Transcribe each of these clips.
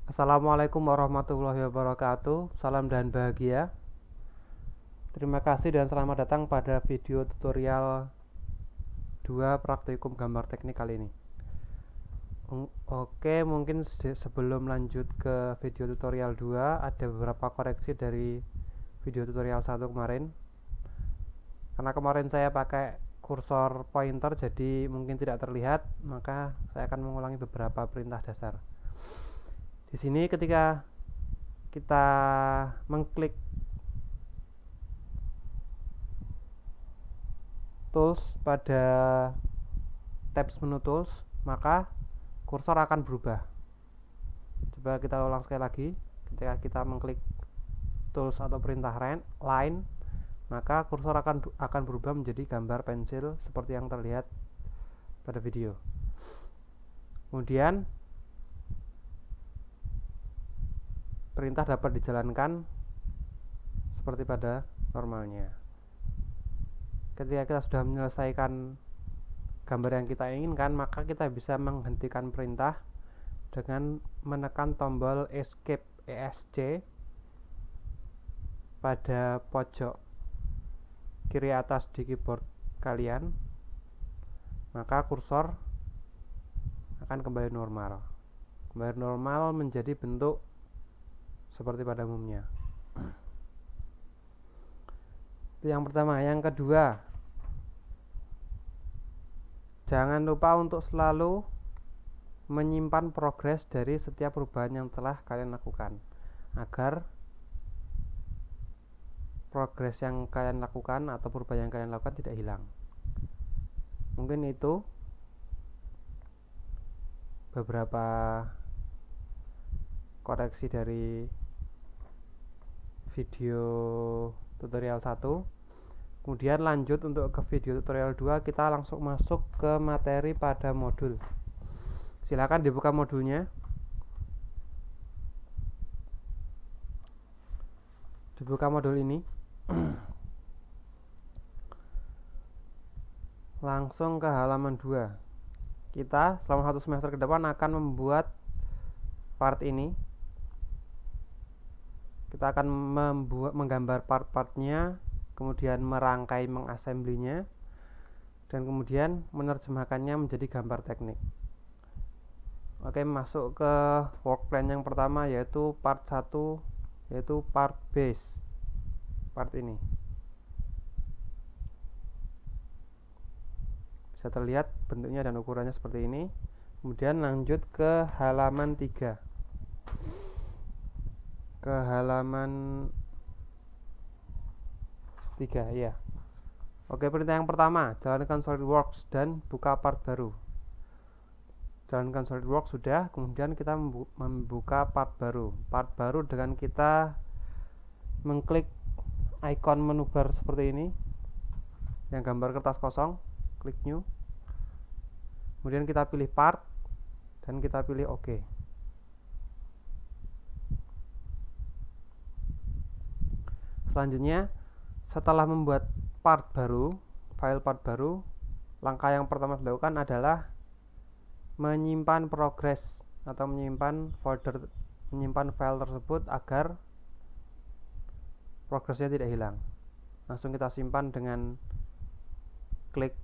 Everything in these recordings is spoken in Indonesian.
Assalamualaikum warahmatullahi wabarakatuh. Salam dan bahagia. Terima kasih dan selamat datang pada video tutorial 2 praktikum gambar teknik kali ini. Oke, mungkin sebelum lanjut ke video tutorial 2 ada beberapa koreksi dari video tutorial 1 kemarin. Karena kemarin saya pakai kursor pointer jadi mungkin tidak terlihat, maka saya akan mengulangi beberapa perintah dasar. Di sini ketika kita mengklik tools pada tabs menu tools, maka kursor akan berubah. Coba kita ulang sekali lagi. Ketika kita mengklik tools atau perintah line, maka kursor akan berubah menjadi gambar pensil seperti yang terlihat pada video. Kemudian perintah dapat dijalankan seperti pada normalnya. Ketika kita sudah menyelesaikan gambar yang kita inginkan, maka kita bisa menghentikan perintah dengan menekan tombol escape ESC pada pojok kiri atas di keyboard kalian, maka kursor akan kembali normal. Kembali normal menjadi bentuk seperti pada umumnya. Itu yang pertama. Yang kedua, jangan lupa untuk selalu menyimpan progres dari setiap perubahan yang telah kalian lakukan, agar progres yang kalian lakukan atau perubahan yang kalian lakukan tidak hilang. Mungkin itu beberapa koreksi dari video tutorial 1. Kemudian lanjut untuk ke video tutorial 2, kita langsung masuk ke materi pada modul. Silakan dibuka modulnya. Dibuka modul ini. Langsung ke halaman 2. Kita selama 1 semester ke depan akan membuat part ini. Kita akan menggambar part-partnya, kemudian merangkai mengassemblynya, dan kemudian menerjemahkannya menjadi gambar teknik. Oke, masuk ke work plan yang pertama, yaitu part 1, yaitu part base. Part ini bisa terlihat bentuknya dan ukurannya seperti ini. Kemudian lanjut ke halaman 3. Ke halaman 3 ya. Oke, perintah yang pertama, jalankan SolidWorks dan buka part baru. Jalankan SolidWorks sudah, kemudian kita membuka part baru. Part baru dengan kita mengklik icon menu bar seperti ini, yang gambar kertas kosong, klik new. Kemudian kita pilih part dan kita pilih OK. Selanjutnya, setelah membuat part baru, file part baru, langkah yang pertama dilakukan adalah menyimpan progress atau menyimpan file tersebut agar progresnya tidak hilang. Langsung kita simpan dengan klik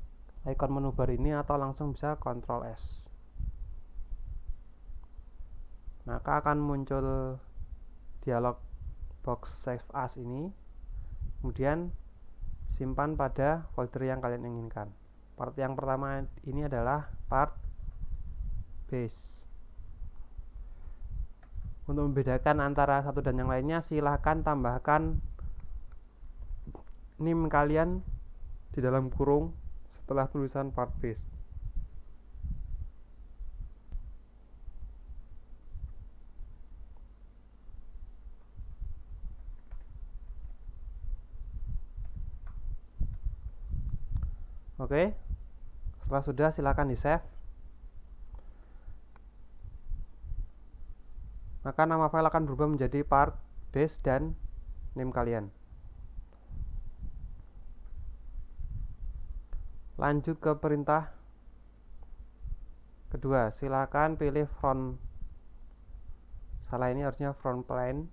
icon menu bar ini, atau langsung bisa Ctrl S. Maka akan muncul dialog box save as ini. Kemudian simpan pada folder yang kalian inginkan. Part yang pertama ini adalah part base. Untuk membedakan antara satu dan yang lainnya, silahkan tambahkan NIM kalian di dalam kurung setelah tulisan part base. Oke, setelah sudah silakan di save. Maka nama file akan berubah menjadi part base dan name kalian. Lanjut ke perintah kedua, silakan pilih front Salah, ini harusnya front plane,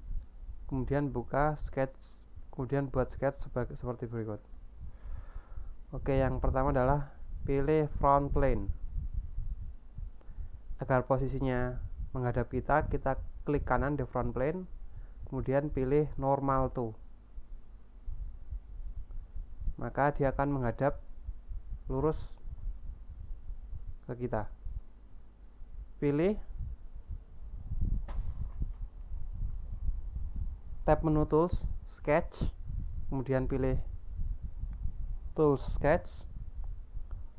kemudian buka sketch, kemudian buat sketch seperti berikut. Oke, yang pertama adalah pilih front plane. Agar posisinya menghadap kita klik kanan di front plane, kemudian pilih normal to. Maka dia akan menghadap lurus ke kita. Pilih tab menu tools, sketch, kemudian pilih tools sketch.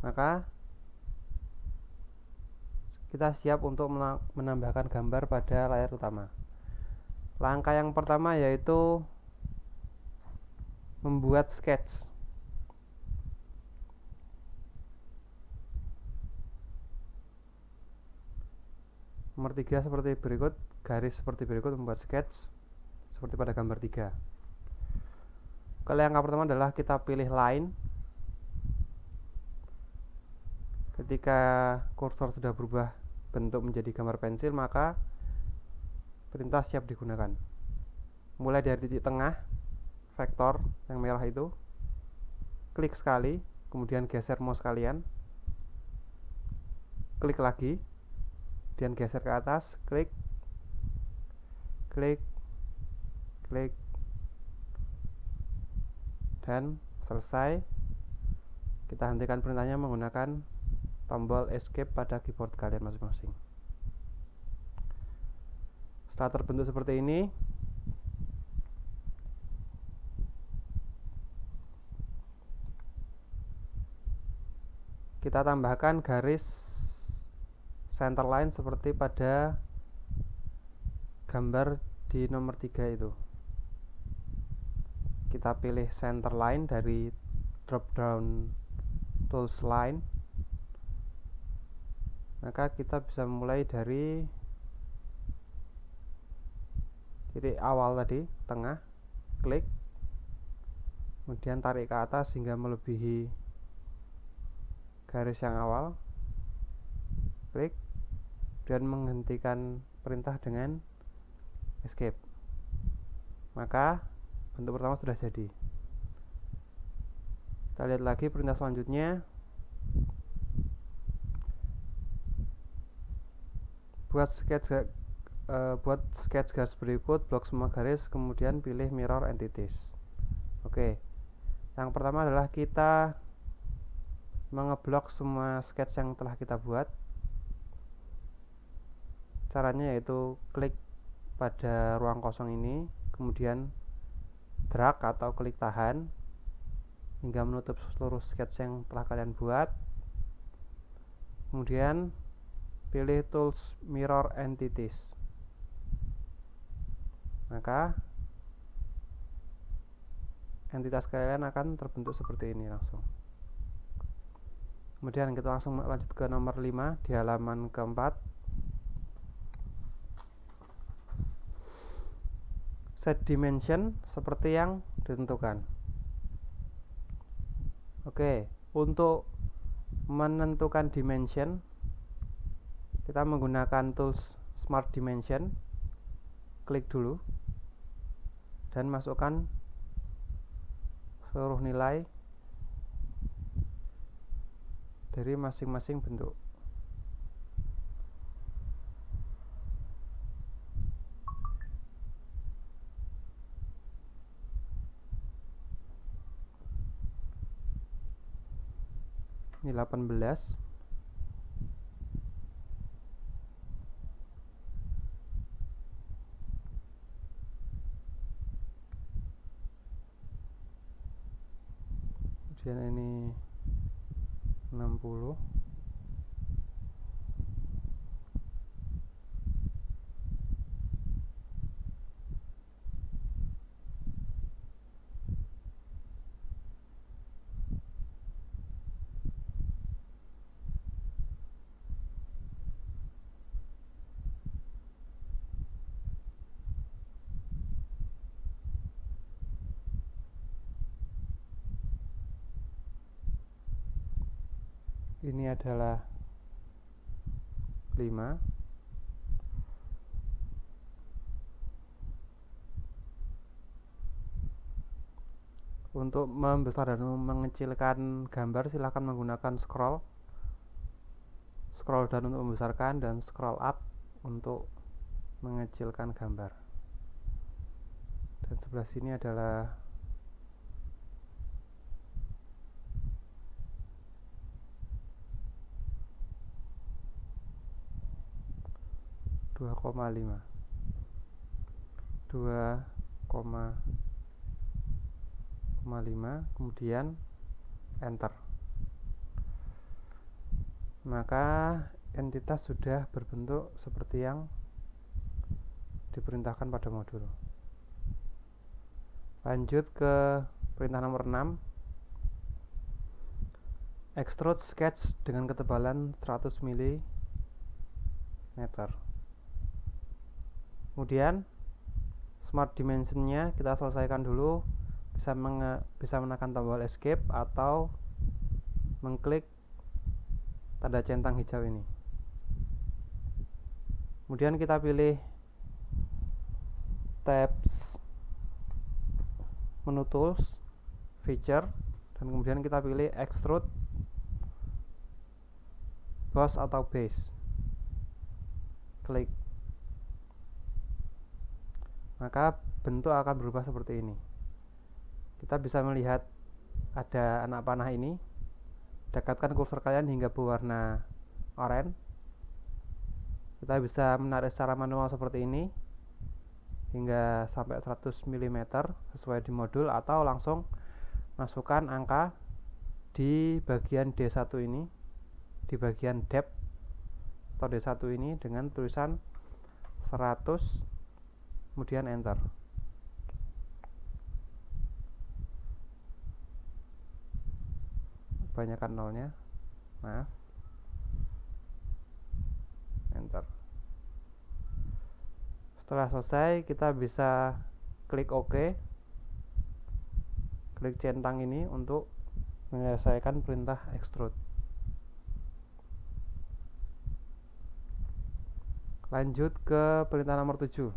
Maka kita siap untuk menambahkan gambar pada layar utama. Langkah yang pertama yaitu membuat sketch. Nomor 3 seperti berikut, garis seperti berikut, membuat sketch seperti pada gambar 3. Kalau yang pertama adalah kita pilih line. Ketika kursor sudah berubah bentuk menjadi gambar pensil, maka perintah siap digunakan. Mulai dari titik tengah vektor yang merah itu, klik sekali, kemudian geser mouse kalian, klik lagi, kemudian geser ke atas, klik, dan selesai. Kita hentikan perintahnya menggunakan tombol escape pada keyboard kalian masing-masing. Setelah terbentuk seperti ini, kita tambahkan garis center line seperti pada gambar di nomor 3 itu. Kita pilih center line dari drop down tools line. Maka kita bisa mulai dari titik awal tadi, tengah, klik, kemudian tarik ke atas hingga melebihi garis yang awal, klik, dan menghentikan perintah dengan escape. Maka bentuk pertama sudah jadi. Kita lihat lagi perintah selanjutnya. Buat sketch garis berikut, blok semua garis, kemudian pilih mirror entities. Oke, yang pertama adalah kita mengeblok semua sketch yang telah kita buat. Caranya yaitu klik pada ruang kosong ini, kemudian drag atau klik tahan hingga menutup seluruh sketch yang telah kalian buat. Kemudian pilih tools mirror entities. Maka entitas kalian akan terbentuk seperti ini langsung. Kemudian kita langsung lanjut ke nomor 5 di halaman keempat. Set dimension seperti yang ditentukan. Oke, untuk menentukan dimension kita menggunakan tools smart dimension. Klik dulu dan masukkan seluruh nilai dari masing-masing bentuk. Ini 18. Kemudian ini 60. Ini adalah 5. Untuk membesar dan mengecilkan gambar silahkan menggunakan scroll down untuk membesarkan dan scroll up untuk mengecilkan gambar. Dan sebelah sini adalah dua koma lima, kemudian enter. Maka entitas sudah berbentuk seperti yang diperintahkan pada modul. Lanjut ke perintah nomor 6, extrude sketch dengan ketebalan 100 mm. Kemudian smart dimensionnya kita selesaikan dulu, bisa menekan tombol escape atau mengklik tanda centang hijau ini. Kemudian kita pilih tabs menu tools, feature, dan kemudian kita pilih extrude boss atau base. Klik. Maka bentuk akan berubah seperti ini. Kita bisa melihat ada anak panah ini. Dekatkan kursor kalian hingga berwarna oranye. Kita bisa menarik secara manual seperti ini hingga sampai 100 mm sesuai di modul, atau langsung masukkan angka di bagian D1 ini, di bagian depth atau D1 ini dengan tulisan 100, kemudian enter. Kebanyakan nolnya, maaf, enter. Setelah selesai kita bisa klik OK, klik centang ini untuk menyelesaikan perintah extrude. Lanjut ke perintah nomor 7.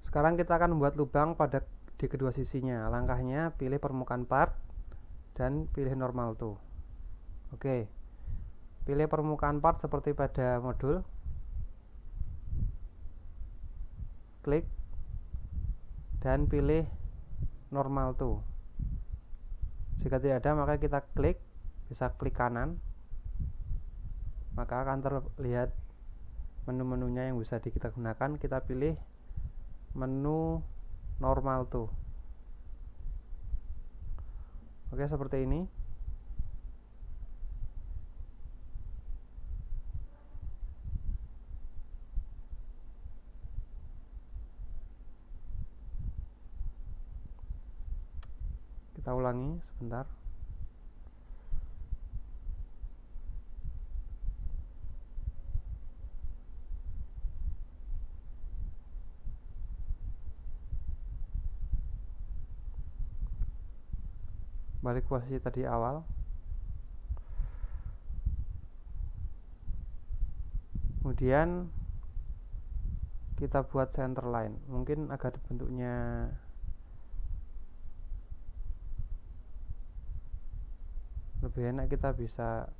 Sekarang kita akan membuat lubang di kedua sisinya. Langkahnya pilih permukaan part dan pilih normal to. Oke. Pilih permukaan part seperti pada modul. Klik dan pilih normal to. Jika tidak ada, maka kita bisa klik kanan. Maka akan terlihat menu-menunya yang bisa kita gunakan. Kita pilih menu normal to. Oke, seperti ini. Kita ulangi sebentar. Balik posisi tadi awal. Kemudian kita buat center line. Mungkin agar bentuknya lebih enak, kita bisa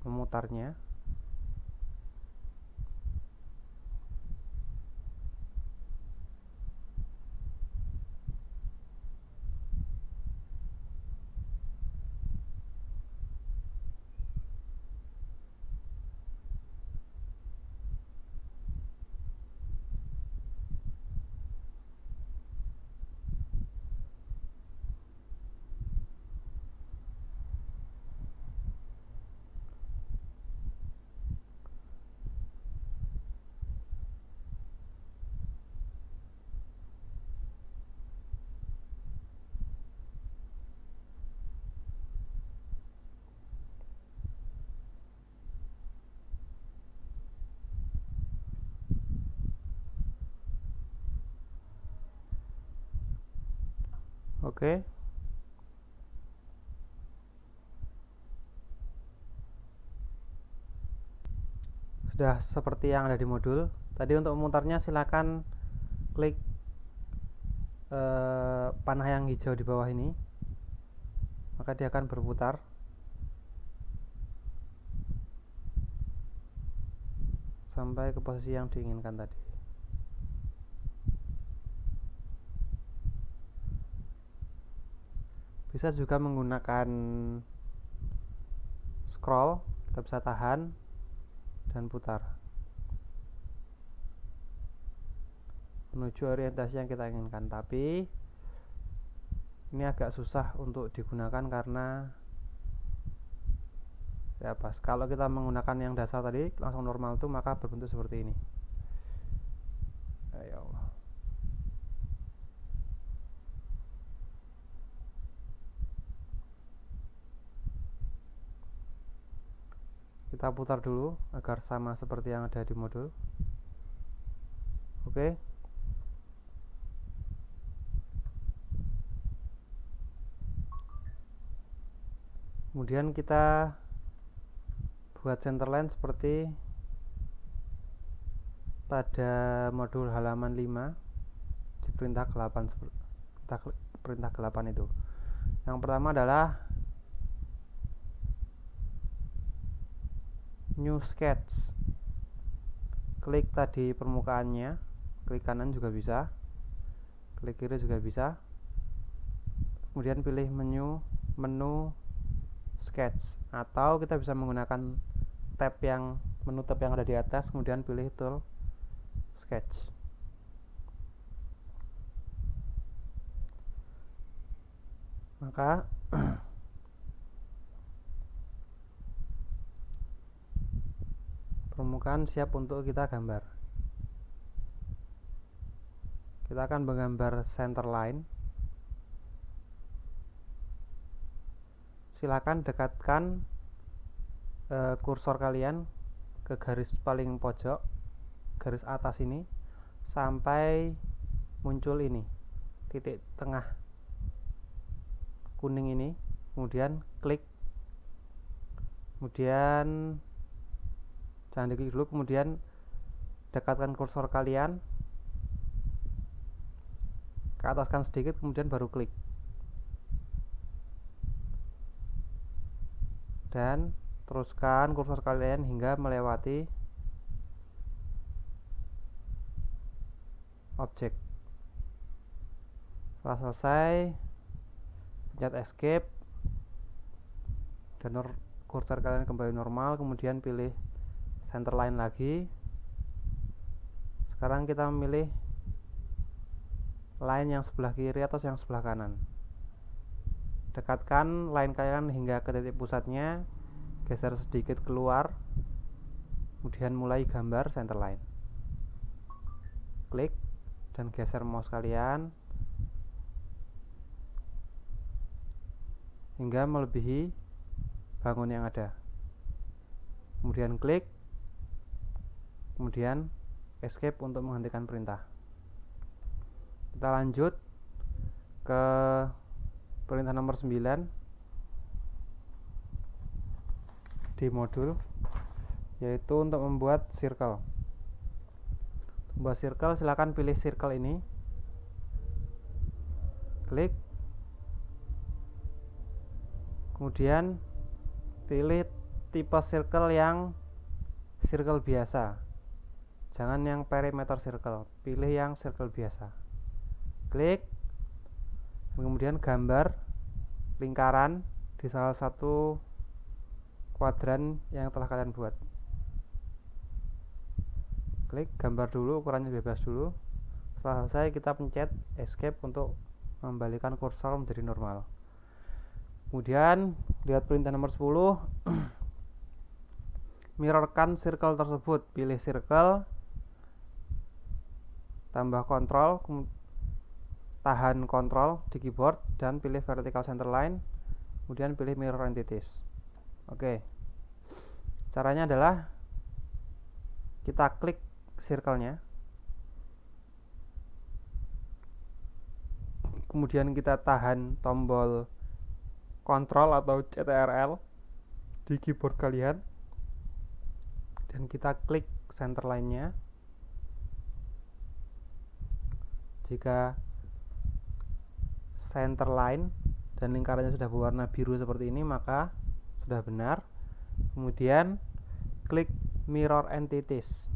memutarnya. Oke. Sudah seperti yang ada di modul. Tadi untuk memutarnya silakan klik panah yang hijau di bawah ini, maka dia akan berputar sampai ke posisi yang diinginkan tadi. Bisa juga menggunakan scroll, kita bisa tahan dan putar menuju orientasi yang kita inginkan. Tapi ini agak susah untuk digunakan karena ya pas kalau kita menggunakan yang dasar tadi langsung normal tuh, maka berbentuk seperti ini. Ya Allah. Kita putar dulu agar sama seperti yang ada di modul. Oke. Kemudian kita buat center line seperti pada modul halaman 5 di perintah ke-8 itu. Yang pertama adalah new sketch. Klik tadi permukaannya, klik kanan juga bisa, klik kiri juga bisa. Kemudian pilih menu sketch, atau kita bisa menggunakan menu tab yang ada di atas, kemudian pilih tool sketch. Maka permukaan siap untuk kita gambar. Kita akan menggambar center line. Silakan dekatkan kursor kalian ke garis paling pojok, garis atas ini, sampai muncul ini titik tengah kuning ini. Kemudian klik, kemudian jangan diklik dulu, kemudian dekatkan kursor kalian ke ataskan sedikit, kemudian baru klik dan teruskan kursor kalian hingga melewati objek. Setelah selesai, pencet escape dan kursor kalian kembali normal, kemudian pilih center line lagi. Sekarang kita memilih line yang sebelah kiri atau yang sebelah kanan. Dekatkan line kalian hingga ke titik pusatnya, geser sedikit keluar, kemudian mulai gambar center line. Klik dan geser mouse kalian hingga melebihi bangun yang ada. Kemudian klik, kemudian escape untuk menghentikan perintah. Kita lanjut ke perintah nomor 9 di modul, yaitu untuk membuat circle. Membuat circle, silakan pilih circle ini, klik, kemudian pilih tipe circle yang circle biasa, jangan yang perimeter circle, pilih yang circle biasa. Klik, kemudian gambar lingkaran di salah satu kuadran yang telah kalian buat. Klik, gambar dulu, ukurannya bebas dulu. Setelah selesai, kita pencet escape untuk membalikan kursor menjadi normal. Kemudian lihat perintah nomor 10. Mirrorkan circle tersebut. Pilih circle, tambah kontrol, tahan kontrol di keyboard dan pilih vertical center line, kemudian pilih mirror entities. Oke. Caranya adalah kita klik circle-nya, kemudian kita tahan tombol kontrol atau CTRL di keyboard kalian dan kita klik center line-nya. Jika center line dan lingkarannya sudah berwarna biru seperti ini, maka sudah benar. Kemudian klik mirror entities,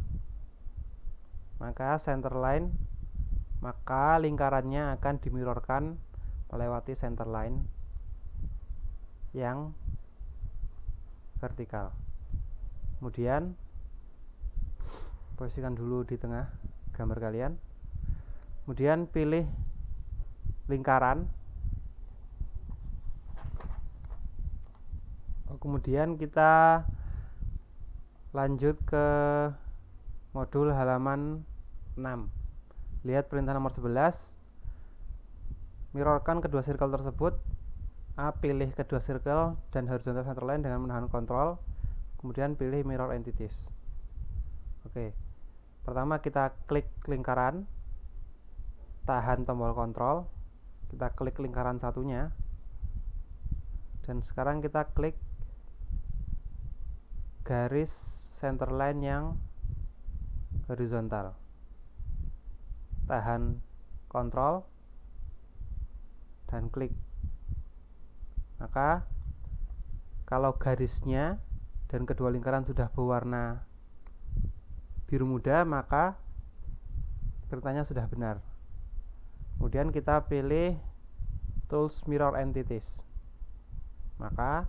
maka center line, maka lingkarannya akan dimirrorkan melewati center line yang vertikal. Kemudian posisikan dulu di tengah gambar kalian. Kemudian pilih lingkaran. Kemudian kita lanjut ke modul halaman 6. Lihat perintah nomor 11. Mirrorkan kedua circle tersebut. A. Pilih kedua circle dan horizontal centerline dengan menahan kontrol. Kemudian pilih mirror entities. Oke. Pertama kita klik lingkaran, tahan tombol kontrol, kita klik lingkaran satunya, dan sekarang kita klik garis centerline yang horizontal. Tahan kontrol dan klik. Maka kalau garisnya dan kedua lingkaran sudah berwarna biru muda, maka perintahnya sudah benar. Kemudian kita pilih tools mirror entities, maka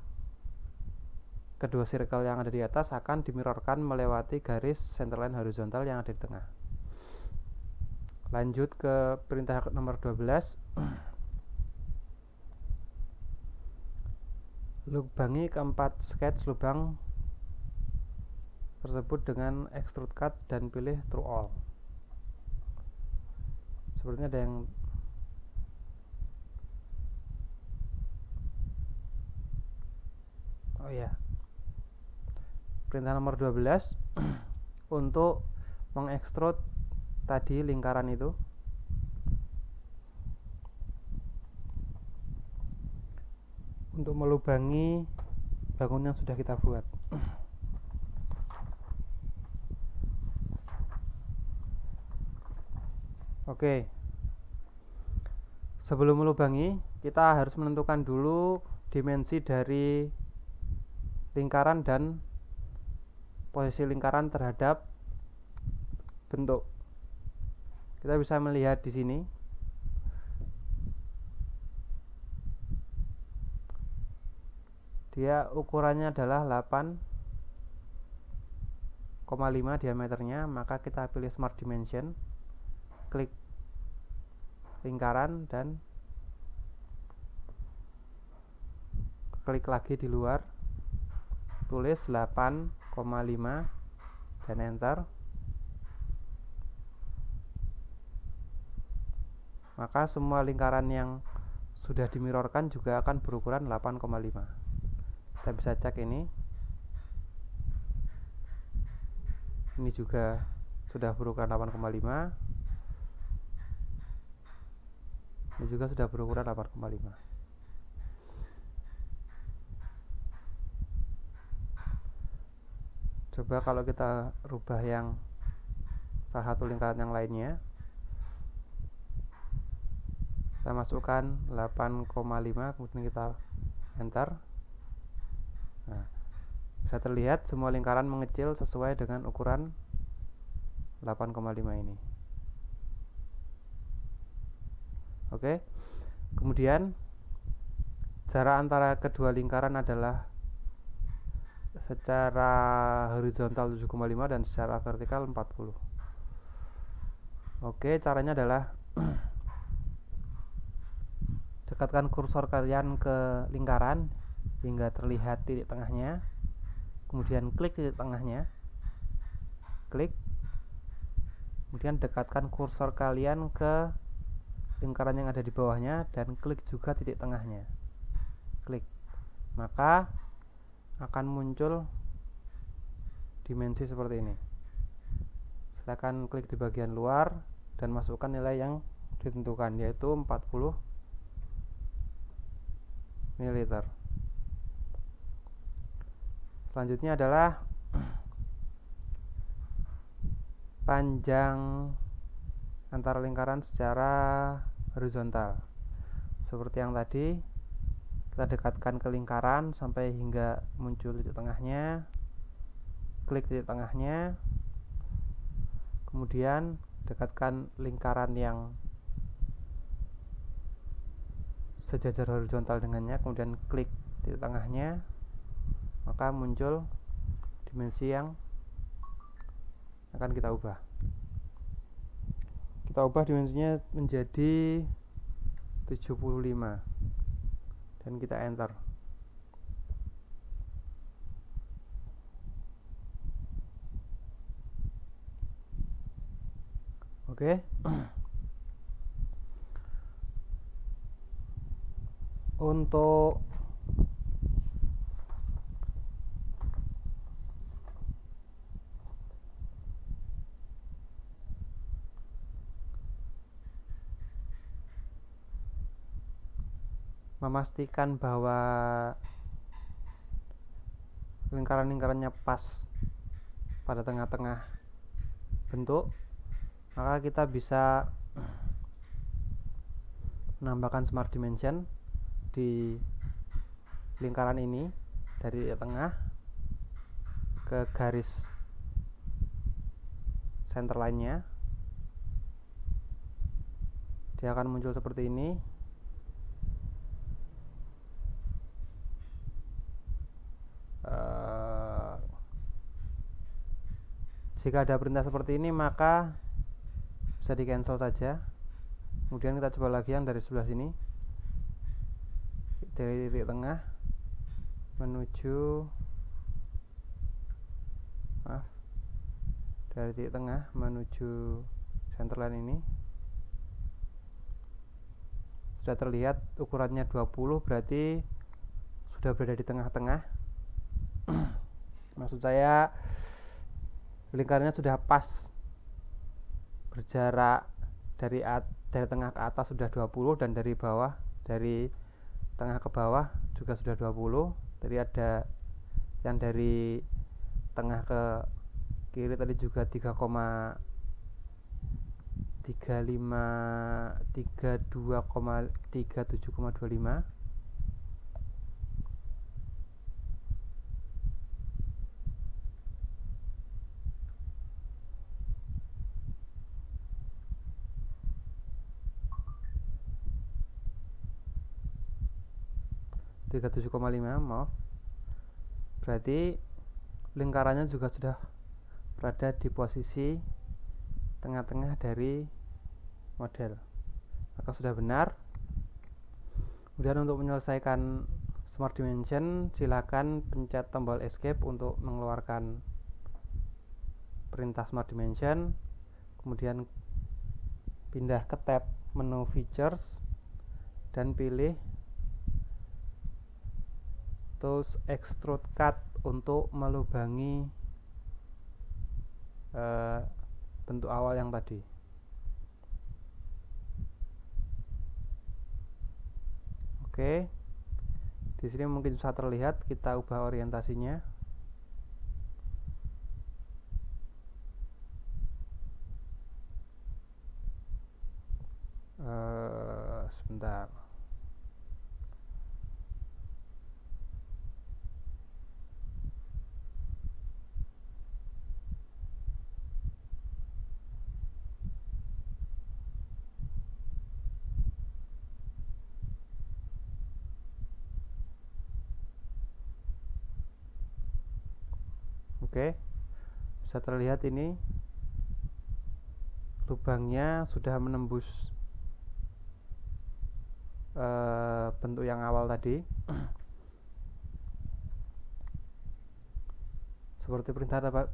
kedua circle yang ada di atas akan dimirrorkan melewati garis centerline horizontal yang ada di tengah. Lanjut ke perintah nomor 12. Lubangi keempat sketch lubang tersebut dengan extrude cut dan pilih true all. Sepertinya ada yang perintah nomor 12 untuk mengekstrud tadi lingkaran itu. Untuk melubangi bangunan yang sudah kita buat. Oke. Sebelum melubangi, kita harus menentukan dulu dimensi dari lingkaran dan posisi lingkaran terhadap bentuk. Kita bisa melihat di sini. Dia ukurannya adalah 8,5 diameternya, maka kita pilih Smart Dimension, klik lingkaran dan klik lagi di luar, tulis 8,5 dan enter. Maka semua lingkaran yang sudah dimirrorkan juga akan berukuran 8,5. Kita bisa cek ini juga sudah berukuran 8,5. Ini juga sudah berukuran 8,5. Coba kalau kita rubah yang salah satu lingkaran yang lainnya, kita masukkan 8,5, kemudian kita enter. Nah, bisa terlihat semua lingkaran mengecil sesuai dengan ukuran 8,5 ini. Oke. Kemudian jarak antara kedua lingkaran adalah secara horizontal 7,5 dan secara vertikal 40. Oke, caranya adalah dekatkan kursor kalian ke lingkaran hingga terlihat titik tengahnya, kemudian klik titik tengahnya, klik, kemudian dekatkan kursor kalian ke lingkaran yang ada di bawahnya dan klik juga titik tengahnya, klik, maka akan muncul dimensi seperti ini. Silakan klik di bagian luar dan masukkan nilai yang ditentukan, yaitu 40 ml. Selanjutnya adalah panjang antara lingkaran secara horizontal. seperti yang tadi, kita dekatkan ke lingkaran sampai hingga muncul titik tengahnya, klik titik tengahnya, kemudian dekatkan lingkaran yang sejajar horizontal dengannya, kemudian klik titik tengahnya, maka muncul dimensi yang akan kita ubah. Kita ubah dimensinya menjadi 75 dan kita enter. Oke. Untuk memastikan bahwa lingkaran-lingkarannya pas pada tengah-tengah bentuk, maka kita bisa menambahkan smart dimension di lingkaran ini dari tengah ke garis center line-nya. Dia akan muncul seperti ini. Jika ada perintah seperti ini, maka bisa di cancel saja. Kemudian kita coba lagi yang dari sebelah sini, dari titik tengah menuju dari titik tengah menuju center line ini. Sudah terlihat ukurannya 20, berarti sudah berada di tengah-tengah. Maksud saya lingkarannya sudah pas berjarak dari tengah ke atas sudah 20, dan dari bawah, dari tengah ke bawah juga sudah 20. Tadi ada yang dari tengah ke kiri tadi juga 37,25. Maaf. Berarti lingkarannya juga sudah berada di posisi tengah-tengah dari model, maka sudah benar. Kemudian untuk menyelesaikan smart dimension, silakan pencet tombol escape untuk mengeluarkan perintah smart dimension, kemudian pindah ke tab menu features dan pilih tools extrude cut untuk melubangi bentuk awal yang tadi. Oke, di sini mungkin bisa terlihat. Kita ubah orientasinya. Sebentar. Oke, bisa terlihat ini lubangnya sudah menembus bentuk yang awal tadi. Seperti perintah pada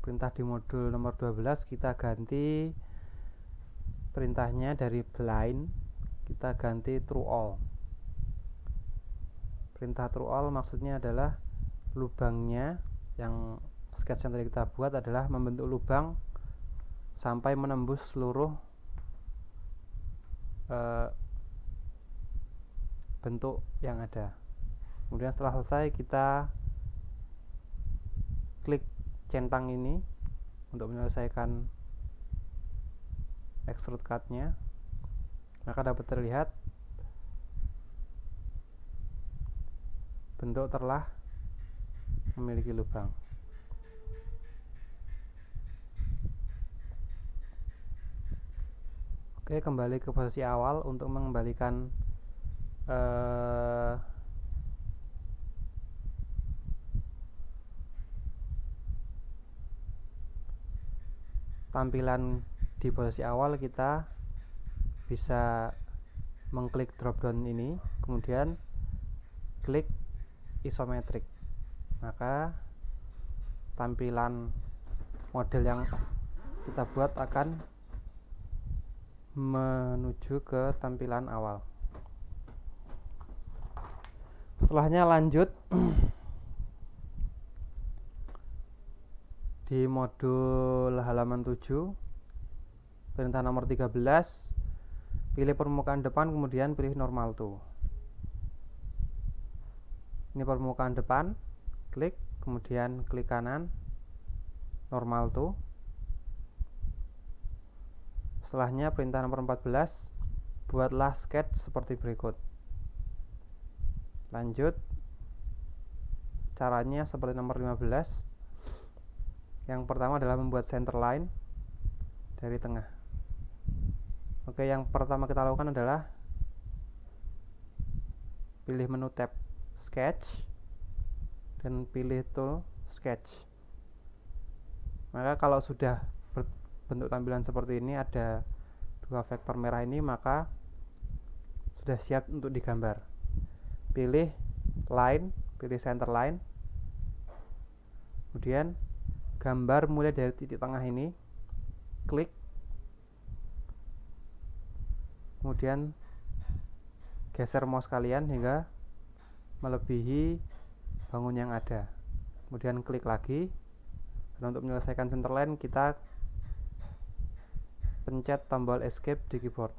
perintah di modul nomor 12, kita ganti perintahnya dari blind, kita ganti true all. Perintah true all maksudnya adalah lubangnya yang sketch yang tadi kita buat adalah membentuk lubang sampai menembus seluruh bentuk yang ada. Kemudian setelah selesai, kita klik centang ini untuk menyelesaikan extrude cut-nya, maka dapat terlihat bentuk telah memiliki lubang. Oke, kembali ke posisi awal untuk mengembalikan tampilan di posisi awal. Kita bisa mengklik drop down ini, kemudian klik isometrik, maka tampilan model yang kita buat akan menuju ke tampilan awal. Setelahnya lanjut di modul halaman 7, perintah nomor 13, pilih permukaan depan, kemudian pilih normal to. Ini permukaan depan, klik, kemudian klik kanan, normal to. Setelahnya perintah nomor 14, buatlah sketch seperti berikut. Lanjut, caranya seperti nomor 15. Yang pertama adalah membuat center line dari tengah. Oke, yang pertama kita lakukan adalah pilih menu tab sketch dan pilih tool sketch. Maka kalau sudah bentuk tampilan seperti ini, ada dua vektor merah ini, maka sudah siap untuk digambar. Pilih line, pilih center line, kemudian gambar mulai dari titik tengah ini, klik, kemudian geser mouse kalian hingga melebihi bangun yang ada, kemudian klik lagi. Dan untuk menyelesaikan center line, kita pencet tombol escape di keyboard.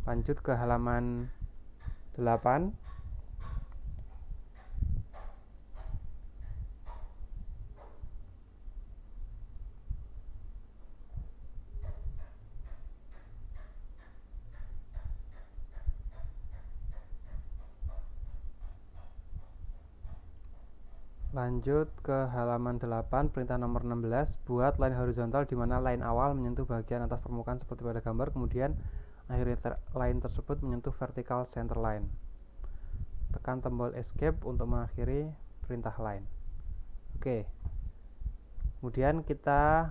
Lanjut ke halaman 8. Lanjut ke halaman 8, perintah nomor 16, buat line horizontal di mana line awal menyentuh bagian atas permukaan seperti pada gambar, kemudian akhir line tersebut menyentuh vertical center line. Tekan tombol escape untuk mengakhiri perintah line. Oke. Kemudian kita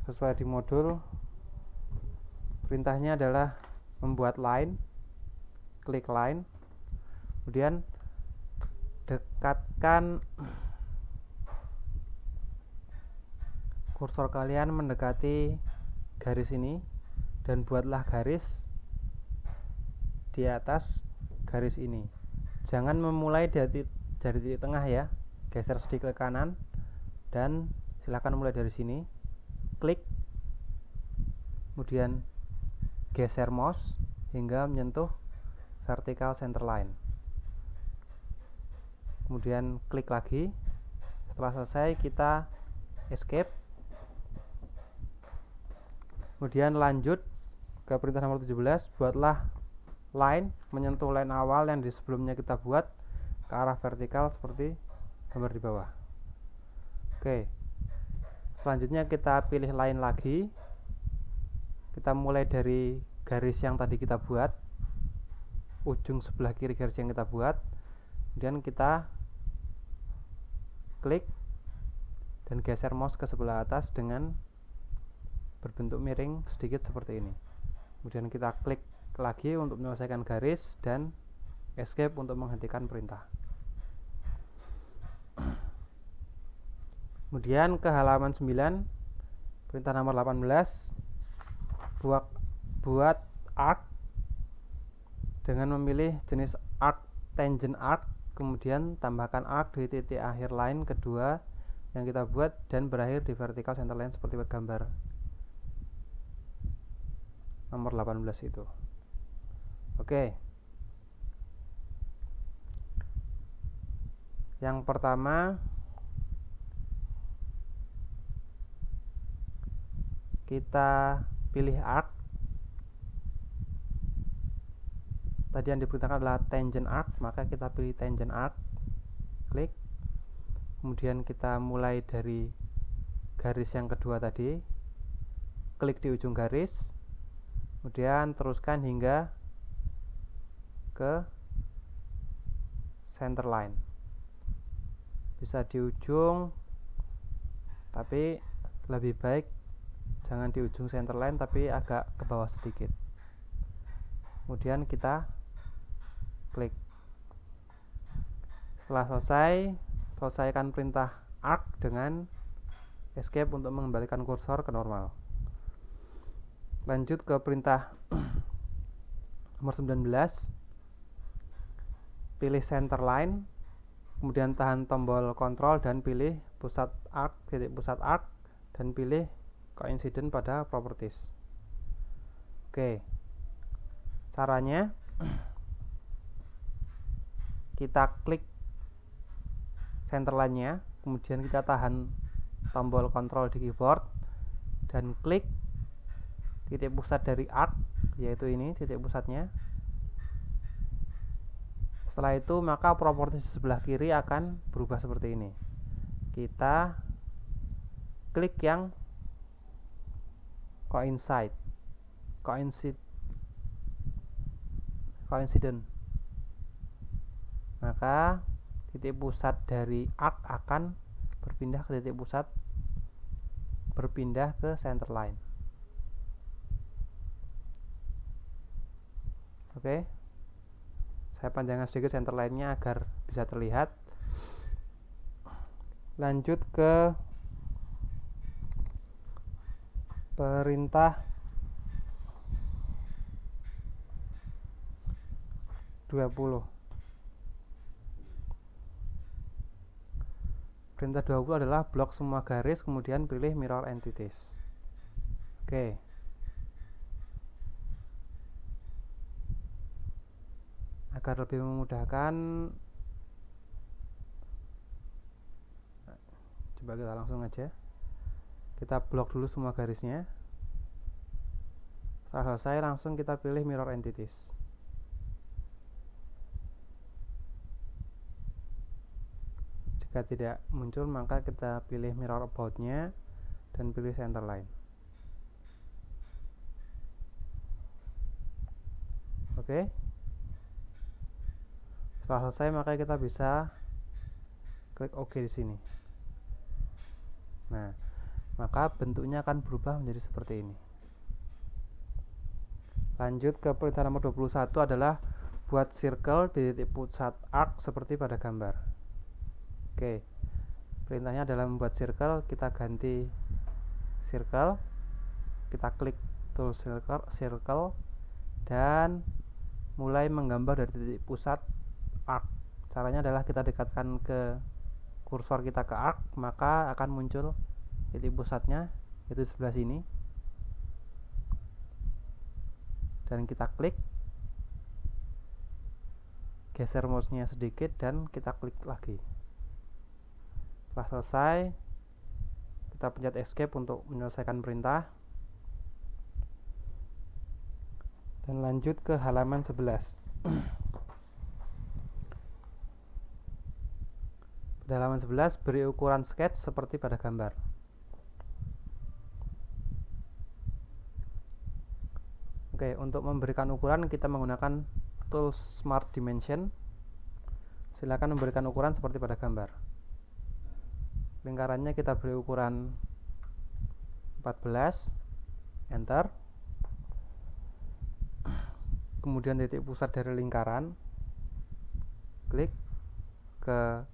sesuai di modul, perintahnya adalah membuat line, klik line, kemudian dekatkan kursor kalian mendekati garis ini dan buatlah garis di atas garis ini. Jangan memulai dari titik tengah ya, geser sedikit ke kanan dan silakan mulai dari sini, klik, kemudian geser mouse hingga menyentuh vertical center line. Kemudian klik lagi. Setelah selesai kita escape. Kemudian lanjut ke perintah nomor 17, buatlah line menyentuh line awal yang di sebelumnya kita buat ke arah vertikal seperti gambar di bawah. Oke. Selanjutnya kita pilih line lagi. Kita mulai dari garis yang tadi kita buat, ujung sebelah kiri garis yang kita buat. Kemudian kita klik dan geser mouse ke sebelah atas dengan berbentuk miring sedikit seperti ini. Kemudian kita klik lagi untuk menyelesaikan garis dan escape untuk menghentikan perintah. Kemudian ke halaman 9, perintah nomor 18, buat arc dengan memilih jenis arc tangent arc, kemudian tambahkan arc di titik akhir line kedua yang kita buat dan berakhir di vertical center line seperti gambar nomor 18 itu. Oke. Yang pertama kita pilih arc, tadi yang diperintahkan adalah tangent arc, maka kita pilih tangent arc, klik. Kemudian kita mulai dari garis yang kedua tadi, klik di ujung garis, kemudian teruskan hingga ke center line. Bisa di ujung, tapi lebih baik jangan di ujung center line, tapi agak ke bawah sedikit. Kemudian kita klik. Setelah selesai, selesaikan perintah arc dengan escape untuk mengembalikan kursor ke normal. Lanjut ke perintah nomor 19. Pilih center line, kemudian tahan tombol kontrol dan pilih pusat arc, titik pusat arc, dan pilih coincident pada properties. Oke. Caranya, kita klik center line-nya, kemudian kita tahan tombol kontrol di keyboard dan klik titik pusat dari arc, yaitu ini titik pusatnya. Setelah itu maka properties di sebelah kiri akan berubah seperti ini. Kita klik yang coincident. Maka titik pusat dari arc akan berpindah ke center line. Oke. Saya panjangkan sedikit center line-nya agar bisa terlihat. Lanjut ke perintah 20. Perintah 20 adalah blok semua garis, kemudian pilih mirror entities. Oke. Agar lebih memudahkan, coba kita langsung aja. Kita blok dulu semua garisnya. Setelah selesai, langsung kita pilih mirror entities. Jika tidak muncul, maka kita pilih mirror about-nya dan pilih center line. Oke. Setelah selesai, maka kita bisa klik OK di sini. Nah, maka bentuknya akan berubah menjadi seperti ini. Lanjut ke perintah nomor 21 adalah buat circle di titik pusat arc seperti pada gambar. Oke. Perintahnya adalah membuat circle, kita ganti circle. Kita klik tool circle dan mulai menggambar dari titik pusat arc. Caranya adalah kita dekatkan ke kursor kita ke arc, maka akan muncul titik pusatnya, yaitu sebelah sini. Dan kita klik, geser mouse-nya sedikit dan kita klik lagi. Setelah selesai, kita pencet escape untuk menyelesaikan perintah. Dan lanjut ke halaman 11. Pada halaman 11 beri ukuran sketch seperti pada gambar. Oke, untuk memberikan ukuran kita menggunakan tool Smart Dimension. Silakan memberikan ukuran seperti pada gambar. Lingkarannya kita beri ukuran 14, enter. Kemudian titik pusat dari lingkaran, klik ke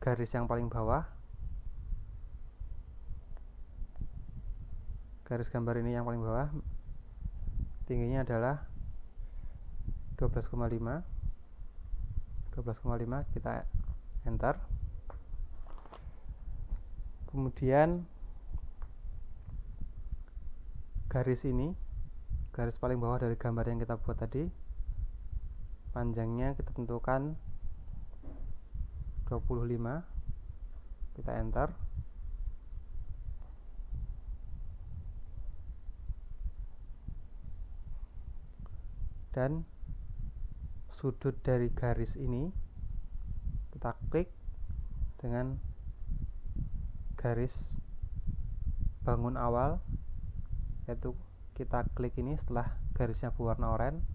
garis yang paling bawah, garis gambar ini yang paling bawah, tingginya adalah 12,5, kita enter. Kemudian garis ini, garis paling bawah dari gambar yang kita buat tadi, panjangnya kita tentukan 25, kita enter. Dan sudut dari garis ini, kita klik dengan garis bangun awal, yaitu kita klik ini setelah garisnya berwarna oranye.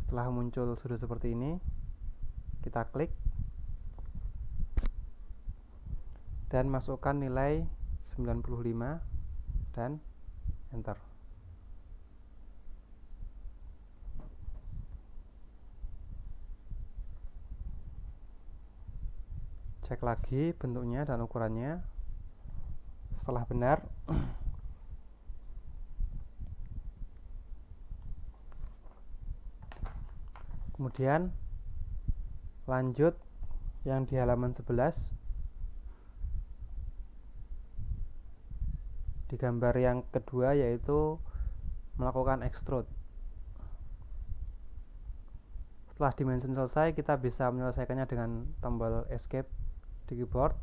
Setelah muncul sudut seperti ini, kita klik dan masukkan nilai 95 dan enter. Cek lagi bentuknya dan ukurannya. Setelah benar, kemudian lanjut yang di halaman 11, di gambar yang kedua, yaitu melakukan extrude. Setelah dimension selesai, kita bisa menyelesaikannya dengan tombol escape di keyboard,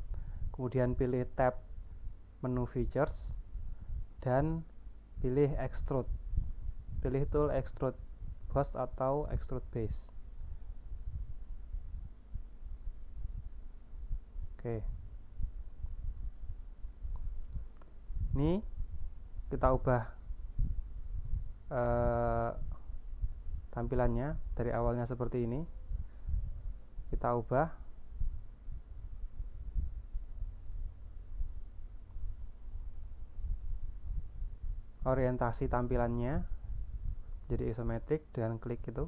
kemudian pilih tab menu features dan pilih extrude. Pilih tool extrude boss atau extrude base. Oke. Ini kita ubah tampilannya dari awalnya seperti ini. Kita ubah orientasi tampilannya jadi isometrik dengan klik itu,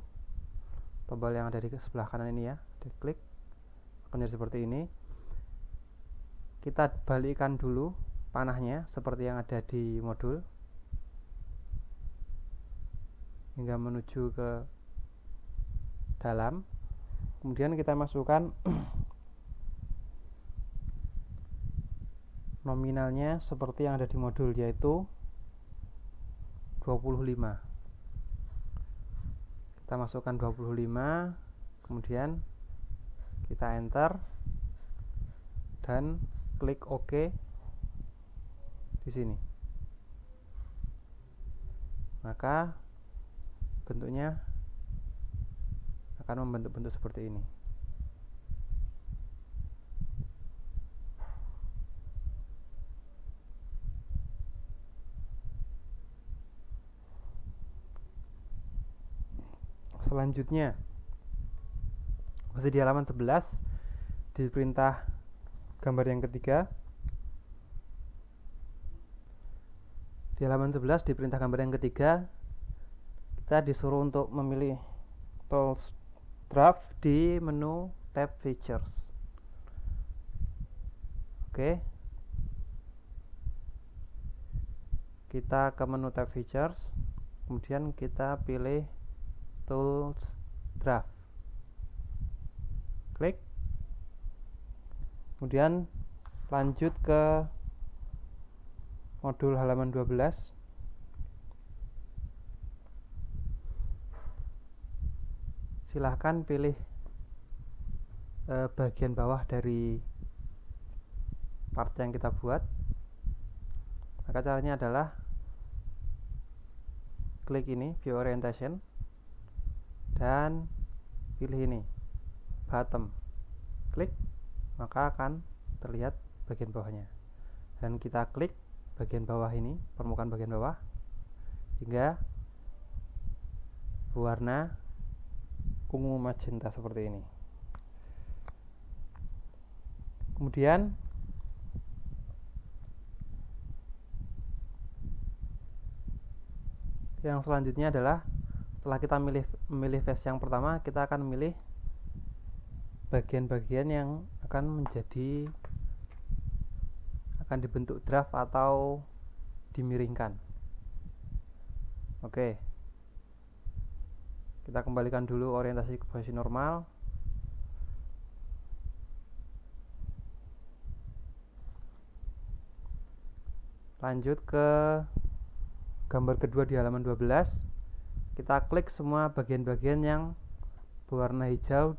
tombol yang ada di sebelah kanan ini ya, diklik akan jadi seperti ini. Kita balikkan dulu panahnya seperti yang ada di modul hingga menuju ke dalam. Kemudian kita masukkan nominalnya seperti yang ada di modul, yaitu 25. Kita masukkan 25, kemudian kita enter dan klik OK di sini. Maka bentuknya akan membentuk bentuk seperti ini. Selanjutnya, masih di halaman 11, di perintah gambar yang ketiga. Di halaman 11 di perintah gambar yang ketiga, kita disuruh untuk memilih tools draft di menu tab features. Oke. Kita ke menu tab features, kemudian kita pilih tools draft. Klik. Kemudian lanjut ke modul halaman 12. Silahkan pilih bagian bawah dari part yang kita buat. Maka caranya adalah klik ini, view orientation, dan pilih ini, bottom. Klik, maka akan terlihat bagian bawahnya. Dan kita klik bagian bawah ini, permukaan bagian bawah, hingga berwarna ungu magenta seperti ini. Kemudian yang selanjutnya adalah setelah kita memilih face yang pertama, kita akan memilih bagian-bagian yang akan dibentuk draft atau dimiringkan. Oke. Kita kembalikan dulu orientasi ke posisi normal. Lanjut ke gambar kedua di halaman 12. Kita klik semua bagian-bagian yang berwarna hijau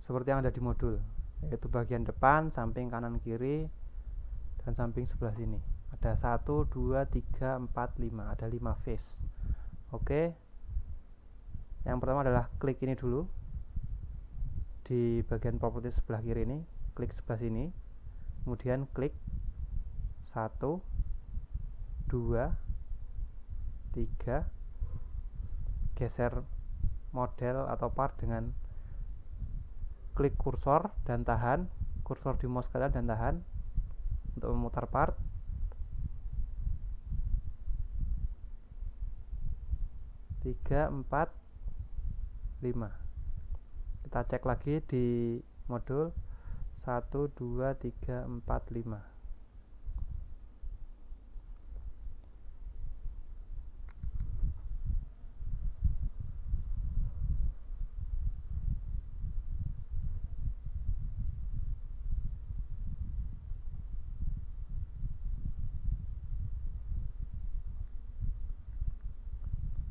seperti yang ada di modul, yaitu bagian depan, samping kanan kiri, dan samping sebelah sini. Ada 1, 2, 3, 4, 5. Ada 5 face. Oke. Yang pertama adalah klik ini dulu. Di bagian properti sebelah kiri ini, klik sebelah sini. Kemudian klik 1, 2, 3. Geser model atau part dengan klik kursor dan tahan. Kursor di mouse kalian dan tahan untuk memutar part. Tiga, 4, 5. Kita cek lagi di modul 1, 2, 3, 4, 5.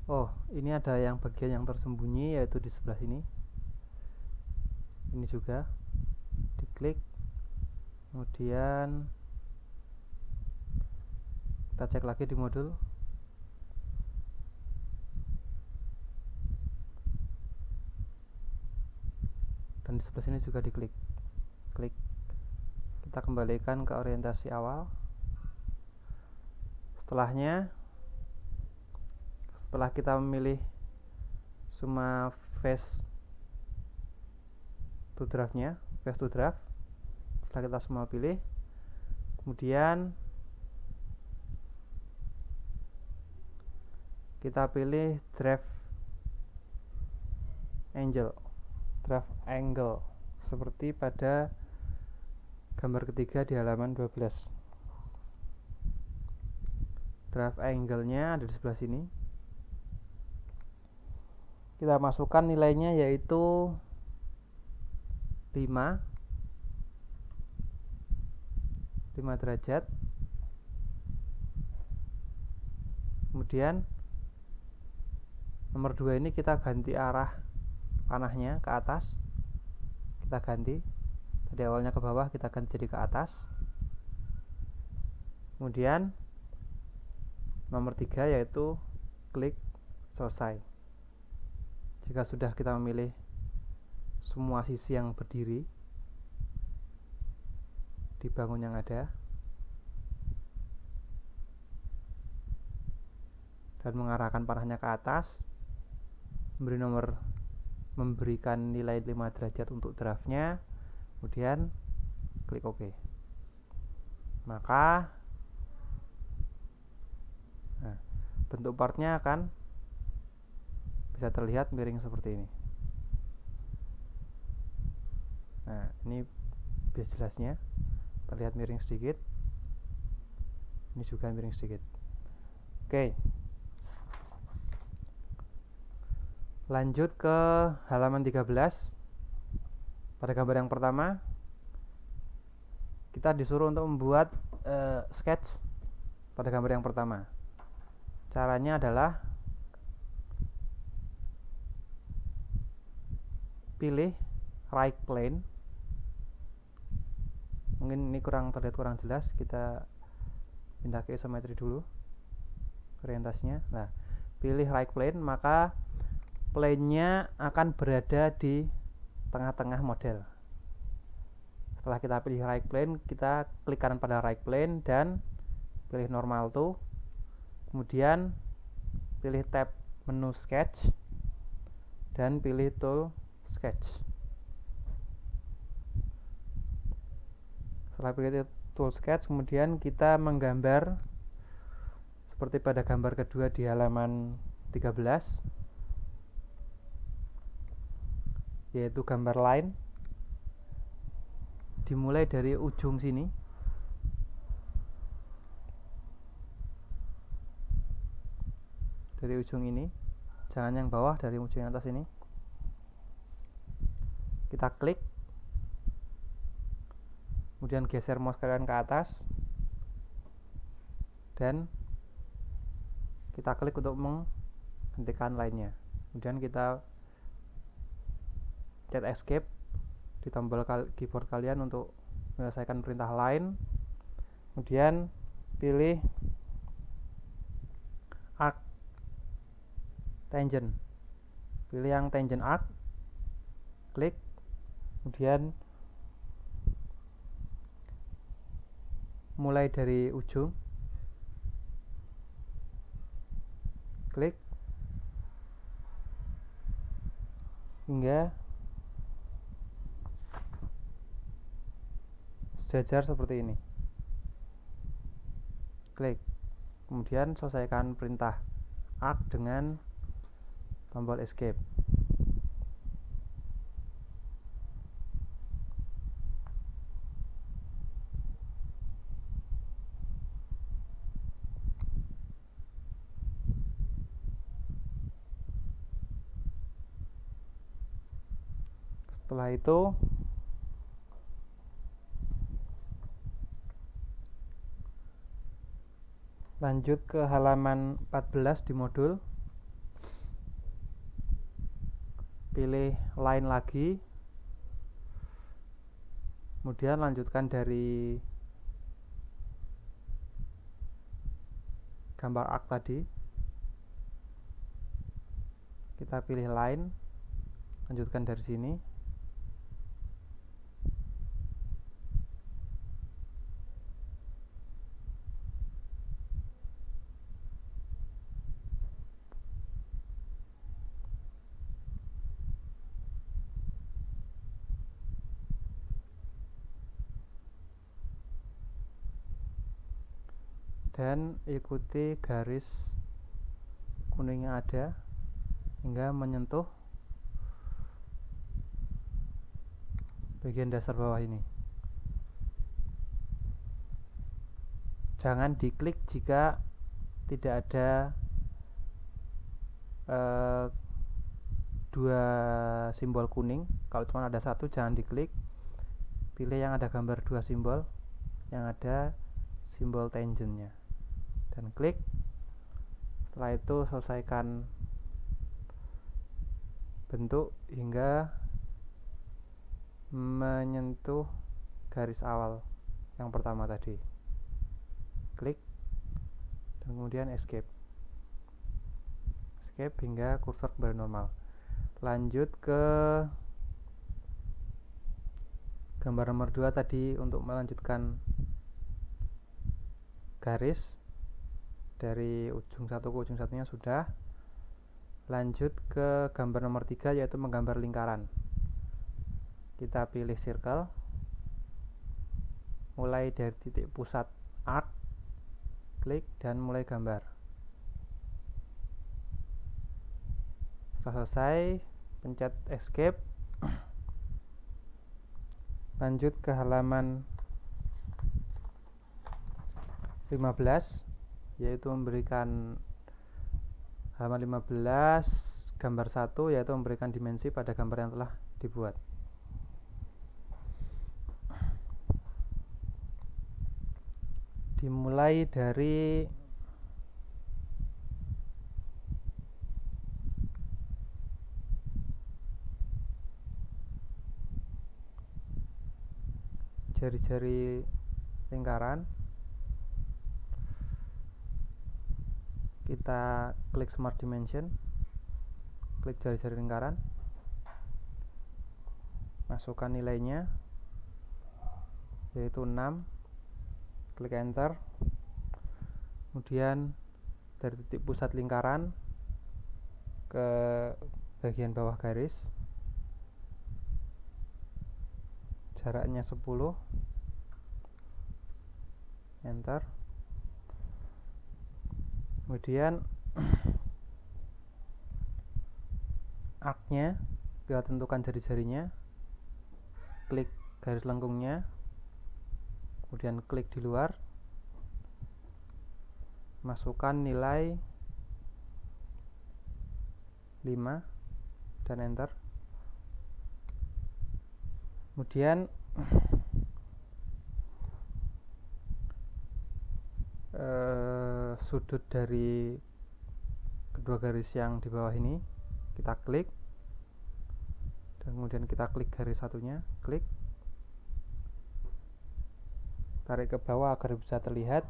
Oh, ini ada yang bagian yang tersembunyi, yaitu di sebelah sini. Ini juga diklik, kemudian kita cek lagi di modul. Dan di sebelah sini juga diklik. Klik. Kita kembalikan ke orientasi awal. Setelah kita memilih semua face to draft-nya, face to draft, setelah kita semua pilih, kemudian kita pilih draft angle seperti pada gambar ketiga di halaman 12. Draft angle-nya ada di sebelah sini. Kita masukkan nilainya yaitu 5 derajat. Kemudian nomor 2 ini kita ganti arah panahnya ke atas. Kita ganti. Tadi awalnya ke bawah, kita ganti jadi ke atas. Kemudian nomor 3 yaitu klik selesai. Jika sudah kita memilih semua sisi yang berdiri di bangun yang ada dan mengarahkan panahnya ke atas, memberikan nilai 5 derajat untuk draftnya, kemudian klik OK. Maka bentuk partnya akan bisa terlihat miring seperti ini. Nah, ini biar jelasnya terlihat miring sedikit. Ini juga miring sedikit. Oke. Lanjut ke halaman 13. Pada gambar yang pertama, kita disuruh untuk membuat sketch pada gambar yang pertama. Caranya adalah pilih right plane. Mungkin ini terlihat kurang jelas, kita pindah ke isometri dulu orientasinya. Nah, pilih right plane, maka plane-nya akan berada di tengah-tengah model. Setelah kita pilih right plane, kita klik kanan pada right plane dan pilih normal to. Kemudian pilih tab menu sketch dan pilih tool sketch. Setelah pilih tool sketch, kemudian kita menggambar seperti pada gambar kedua di halaman 13, yaitu gambar line. Dimulai dari ujung sini, dari ujung ini, jangan yang bawah, dari ujung yang atas ini. Kita klik, kemudian geser mouse kalian ke atas dan kita klik untuk menghentikan line-nya. Kemudian kita pencet escape di tombol keyboard kalian untuk menyelesaikan perintah line. Kemudian pilih arc tangent, pilih yang tangent arc, klik, kemudian mulai dari ujung, klik hingga sejajar seperti ini, klik, kemudian selesaikan perintah arc dengan tombol escape. Setelah itu lanjut ke halaman 14 di modul, pilih line lagi, kemudian lanjutkan dari gambar arc tadi, kita pilih line, lanjutkan dari sini, dan ikuti garis kuning yang ada hingga menyentuh bagian dasar bawah ini. Jangan diklik jika tidak ada dua simbol kuning. Kalau cuma ada satu, jangan diklik. Pilih yang ada gambar dua simbol, yang ada simbol tangentnya, dan klik. Setelah itu selesaikan bentuk hingga menyentuh garis awal yang pertama tadi, klik, dan kemudian escape hingga kursor kembali normal. Lanjut ke gambar nomor 2 tadi untuk melanjutkan garis dari ujung satu ke ujung satunya sudah. Lanjut ke gambar nomor 3 yaitu menggambar lingkaran. Kita pilih circle, mulai dari titik pusat arc, klik dan mulai gambar. Setelah selesai, pencet escape, lanjut ke halaman 15, yaitu memberikan halaman 15 gambar 1, yaitu memberikan dimensi pada gambar yang telah dibuat. Dimulai dari jari-jari lingkaran, kita klik Smart Dimension, klik jari-jari lingkaran, masukkan nilainya yaitu 6, klik enter, kemudian dari titik pusat lingkaran ke bagian bawah garis, jaraknya 10, enter, kemudian arc-nya kita tentukan jari-jarinya, klik garis lengkungnya, kemudian klik di luar, masukkan nilai 5 dan enter. Kemudian sudut dari kedua garis yang di bawah ini kita klik, dan kemudian kita klik garis satunya, klik, tarik ke bawah agar bisa terlihat,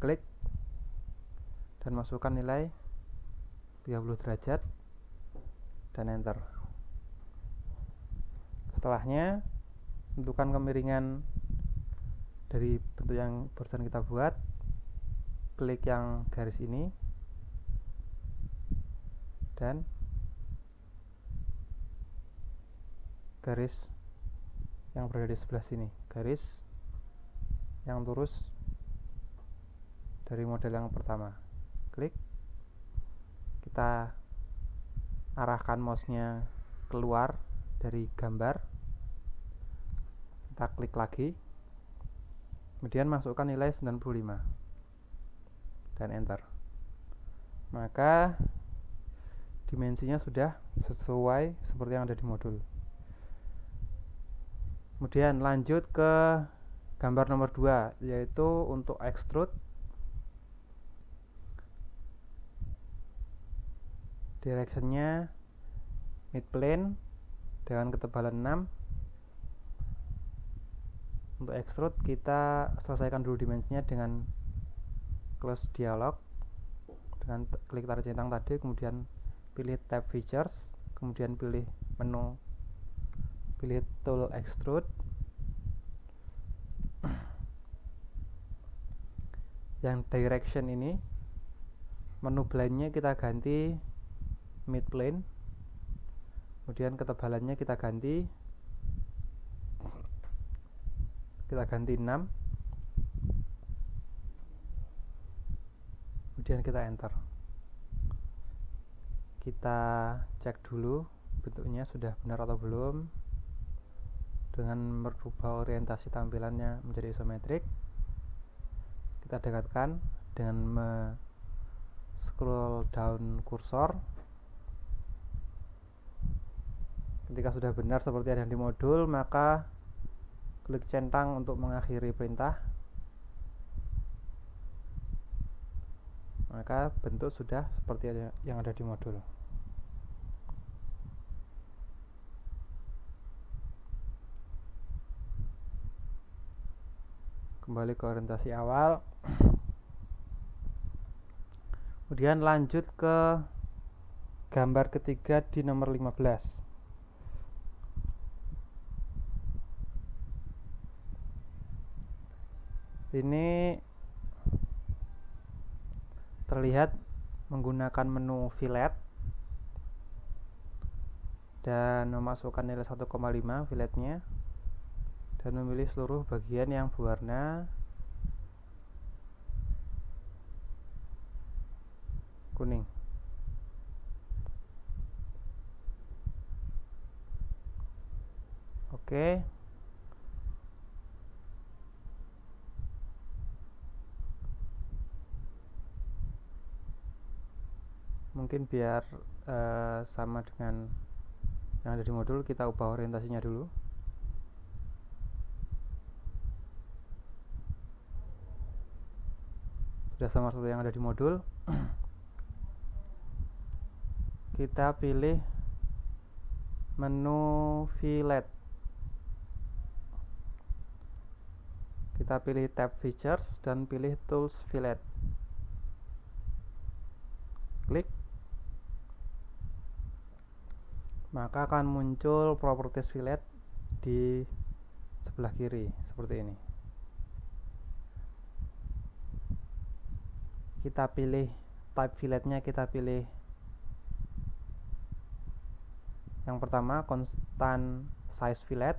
klik dan masukkan nilai 30 derajat dan enter. Setelahnya tentukan kemiringan dari bentuk yang barusan kita buat, klik yang garis ini dan garis yang berada di sebelah sini, garis yang lurus dari model yang pertama. Klik, kita arahkan mouse-nya keluar dari gambar, kita klik lagi, kemudian masukkan nilai 95 dan enter. Maka dimensinya sudah sesuai seperti yang ada di modul. Kemudian lanjut ke gambar nomor 2, yaitu untuk extrude. Directionnya mid plane dengan ketebalan 6. Untuk extrude kita selesaikan dulu dimensinya dengan close dialog, dengan klik tanda centang tadi, kemudian pilih tab features, kemudian pilih menu, pilih tool extrude. Yang direction ini menu blend-nya kita ganti mid plane, kemudian ketebalannya kita ganti 6, kemudian kita enter. Kita cek dulu bentuknya sudah benar atau belum dengan merubah orientasi tampilannya menjadi isometrik. Kita dekatkan dengan scroll down kursor. Ketika sudah benar seperti ada di modul, maka klik centang untuk mengakhiri perintah. Maka bentuk sudah seperti yang ada di modul. Kembali ke orientasi awal. Kemudian lanjut ke gambar ketiga di nomor 15. Ini terlihat menggunakan menu fillet dan memasukkan nilai 1,5 filletnya dan memilih seluruh bagian yang berwarna kuning. Oke. Mungkin biar sama dengan yang ada di modul, kita ubah orientasinya dulu. Sudah sama seperti yang ada di modul. Kita pilih menu fillet, kita pilih tab features dan pilih tools fillet. Klik, maka akan muncul properties fillet di sebelah kiri seperti ini. Kita pilih type filletnya, kita pilih yang pertama constant size fillet,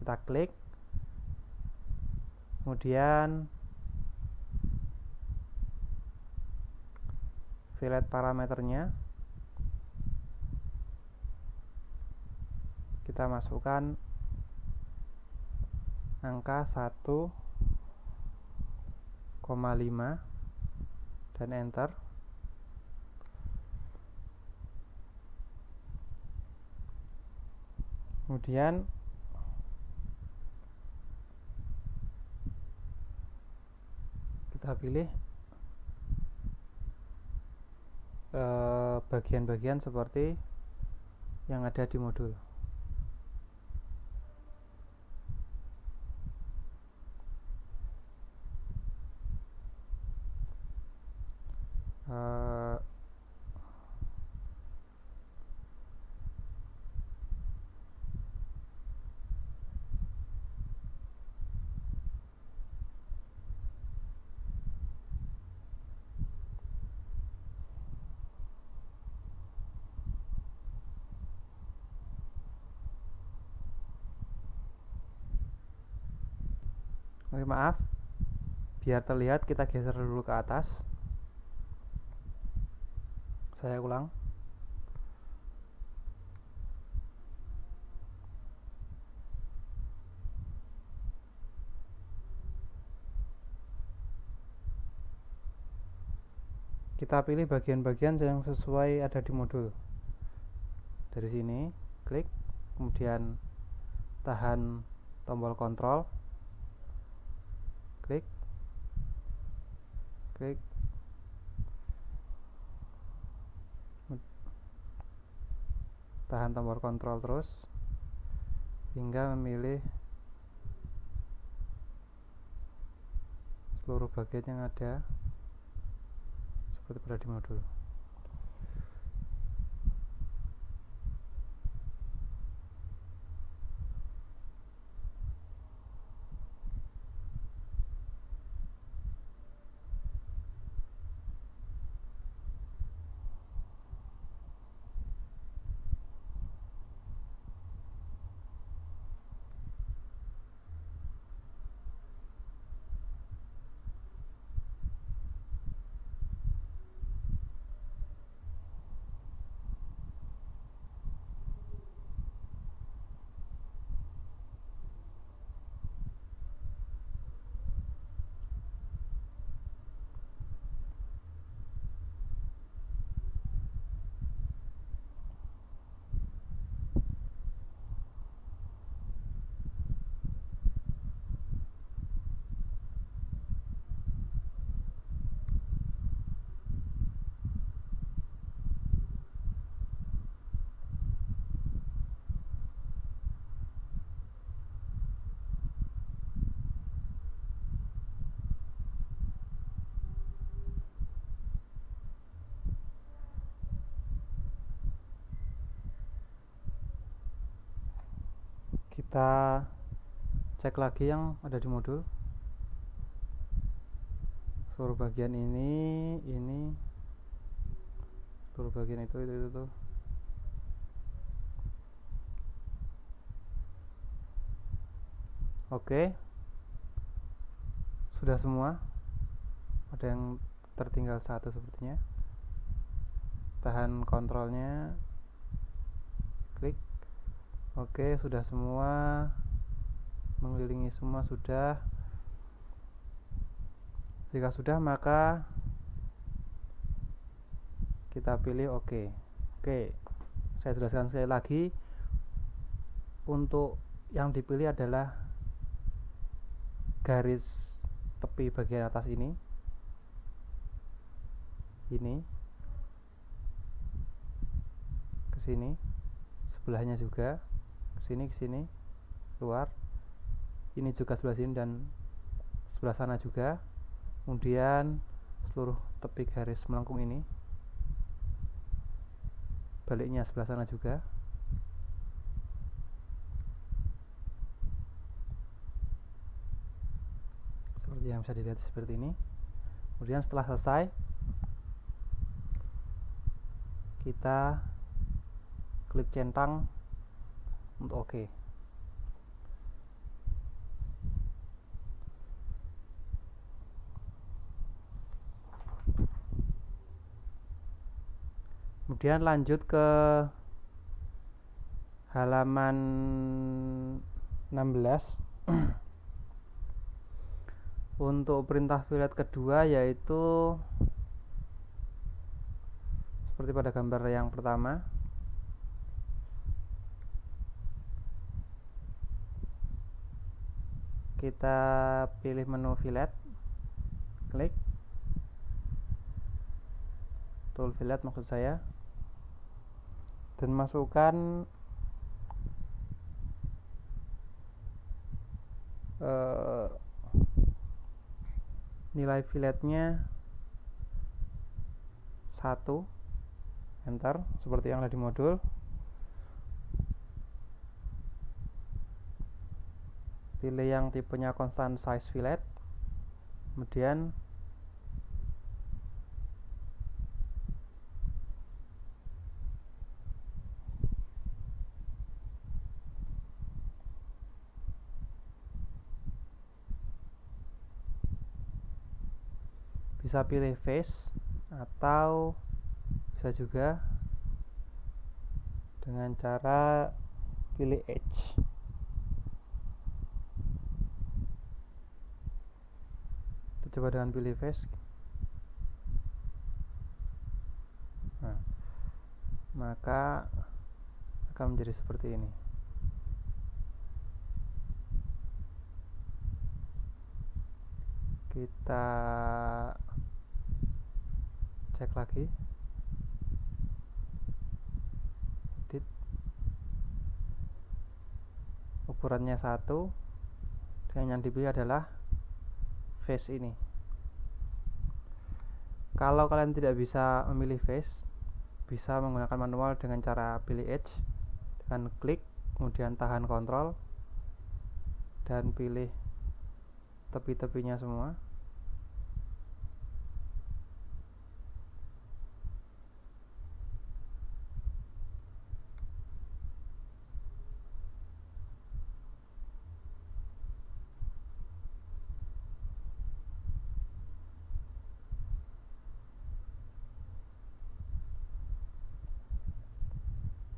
kita klik, kemudian fillet parameternya kita masukkan angka 1,5 dan enter. Kemudian kita pilih bagian-bagian seperti yang ada di modul. uh, Oke, maaf, biar terlihat kita geser dulu ke atas. Saya ulang. Kita pilih bagian-bagian yang sesuai ada di modul. Dari sini, klik, kemudian tahan tombol kontrol, klik, klik, tahan tombol kontrol terus hingga memilih seluruh bagian yang ada seperti pada di modul. Kita cek lagi yang ada di modul. Seluruh bagian ini, seluruh bagian itu. Oke, sudah semua. Ada yang tertinggal satu sepertinya. Tahan kontrolnya, klik. Oke, sudah semua, mengelilingi semua sudah. Jika sudah, maka kita pilih OK. Oke, saya jelaskan sekali lagi. Untuk yang dipilih adalah garis tepi bagian atas ini, ke sini, sebelahnya juga, ke sini, keluar. Ini juga sebelah sini dan sebelah sana juga. Kemudian seluruh tepi garis melengkung ini, baliknya sebelah sana juga. Seperti yang bisa dilihat seperti ini. Kemudian setelah selesai, kita klik centang untuk OK. Kemudian lanjut ke halaman 16. Untuk perintah fillet kedua yaitu seperti pada gambar yang pertama. Kita pilih menu fillet, klik tool fillet maksud saya, dan masukkan nilai filletnya 1, enter, seperti yang ada di modul. Pilih yang tipenya constant size fillet, kemudian bisa pilih face atau bisa juga dengan cara pilih edge. Kita coba dengan pilih face. Nah, maka akan menjadi seperti ini. Kita cek lagi, edit, ukurannya 1, dan yang dipilih adalah face ini. Kalau kalian tidak bisa memilih face, bisa menggunakan manual dengan cara pilih edge, dengan klik, kemudian tahan kontrol, dan pilih tepi-tepinya semua.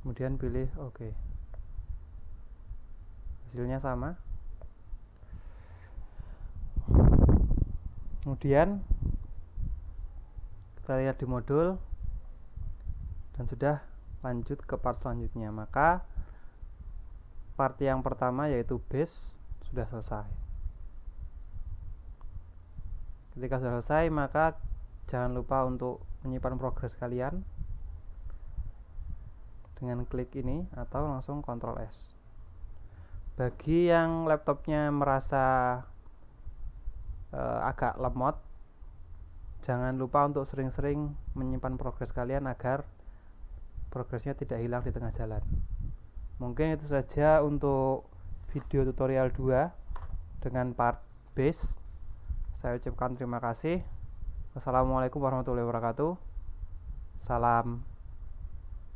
Kemudian pilih OK. Hasilnya sama. Kemudian kita lihat di modul dan sudah lanjut ke part selanjutnya. Maka part yang pertama yaitu base sudah selesai. Ketika sudah selesai, maka jangan lupa untuk menyimpan progres kalian dengan klik ini atau langsung Ctrl S. Bagi yang laptopnya merasa agak lemot, jangan lupa untuk sering-sering menyimpan progres kalian agar progresnya tidak hilang di tengah jalan. Mungkin itu saja untuk video tutorial 2 dengan part base. Saya ucapkan terima kasih. Wassalamualaikum warahmatullahi wabarakatuh. Salam